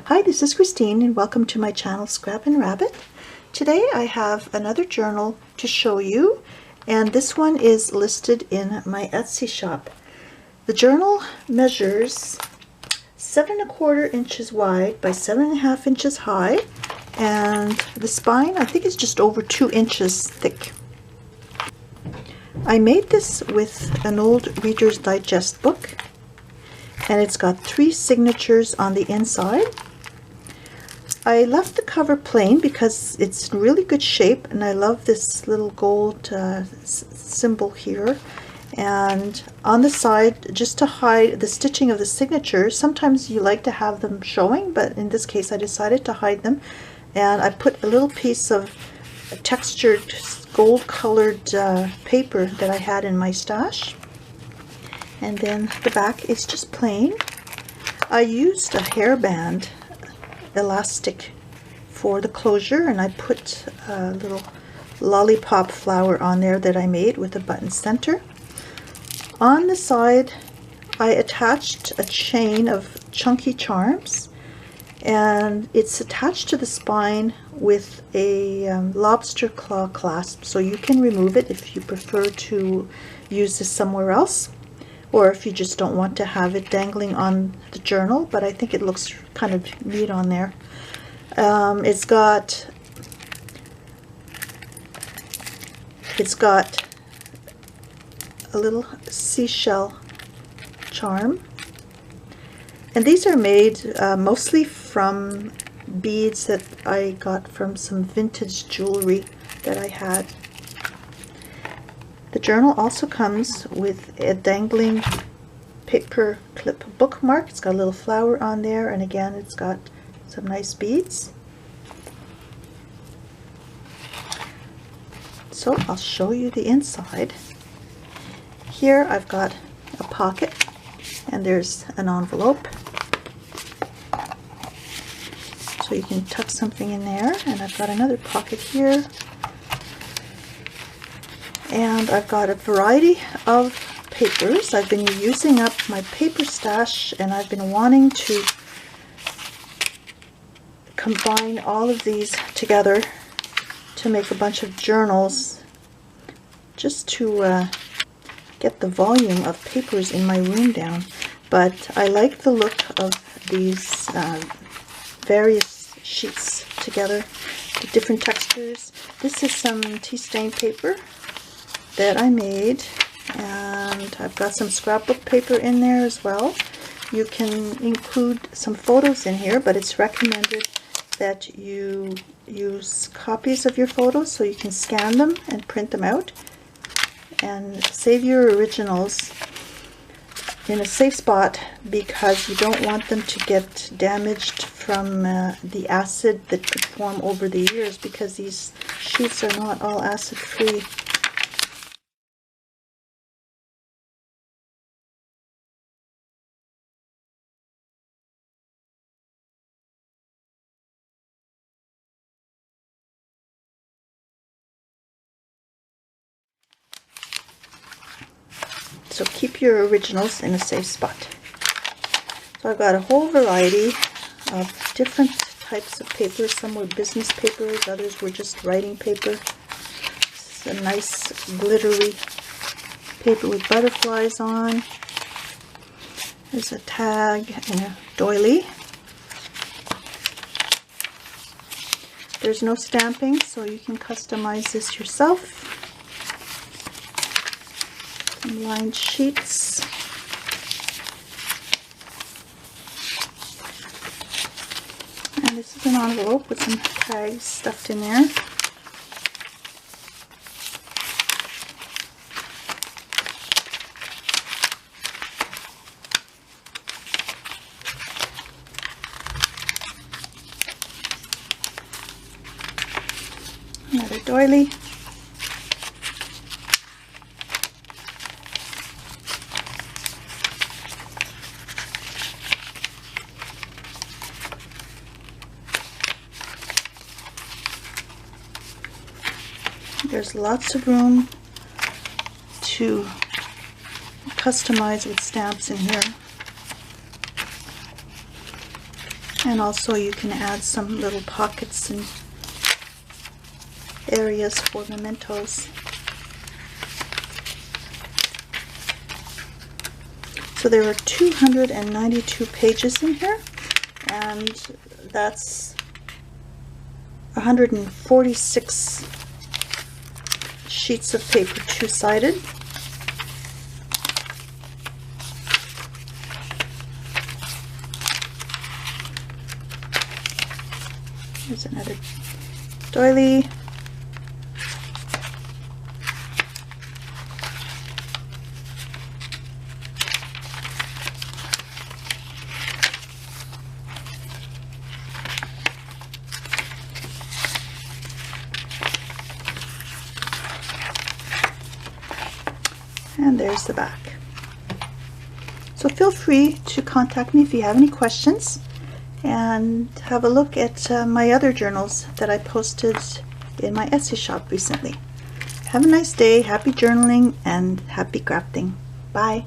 Hi, this is Christine and welcome to my channel Scrap and Rabbit. Today I have another journal to show you, and this one is listed in my Etsy shop. The journal measures 7¼ inches wide by 7½ inches high, and the spine I think is just over 2 inches thick. I made this with an old Reader's Digest book, and it's got 3 signatures on the inside. I left the cover plain because it's in really good shape, and I love this little gold symbol here. And on the side, just to hide the stitching of the signatures, sometimes you like to have them showing, but in this case I decided to hide them. And I put a little piece of textured gold colored paper that I had in my stash. And then the back is just plain. I used a hairband elastic for the closure, and I put a little lollipop flower on there that I made with a button center. On the side I attached a chain of chunky charms, and it's attached to the spine with a lobster claw clasp, so you can remove it if you prefer to use this somewhere else, or if you just don't want to have it dangling on the journal, but I think it looks kind of neat on there. It's got a little seashell charm, and these are made mostly from beads that I got from some vintage jewelry that I had. The journal also comes with a dangling paper clip bookmark. It's got a little flower on there, and again it's got some nice beads. So I'll show you the inside. Here I've got a pocket, and there's an envelope, so you can tuck something in there. And I've got another pocket here, and I've got a variety of papers. I've been using up my paper stash, and I've been wanting to combine all of these together to make a bunch of journals, just to get the volume of papers in my room down. But I like the look of these various sheets together, the different textures. This is some tea stain paper that I made, and I've got some scrapbook paper in there as well. You can include some photos in here, but it's recommended that you use copies of your photos so you can scan them and print them out, and save your originals in a safe spot, because you don't want them to get damaged from the acid that could form over the years, because these sheets are not all acid free. So keep your originals in a safe spot. So I've got a whole variety of different types of paper. Some were business papers, others were just writing paper. This is a nice glittery paper with butterflies on. There's a tag and a doily. There's no stamping, so you can customize this yourself. Lined sheets. And this is an envelope with some tags stuffed in there. Another doily. There's lots of room to customize with stamps in here. And also you can add some little pockets and areas for mementos. So there are 292 pages in here, and that's 146 sheets of paper, two-sided. Here's another doily. And there's the back. So feel free to contact me if you have any questions, and have a look at my other journals that I posted in my Etsy shop recently. Have a nice day, happy journaling, and happy crafting. Bye.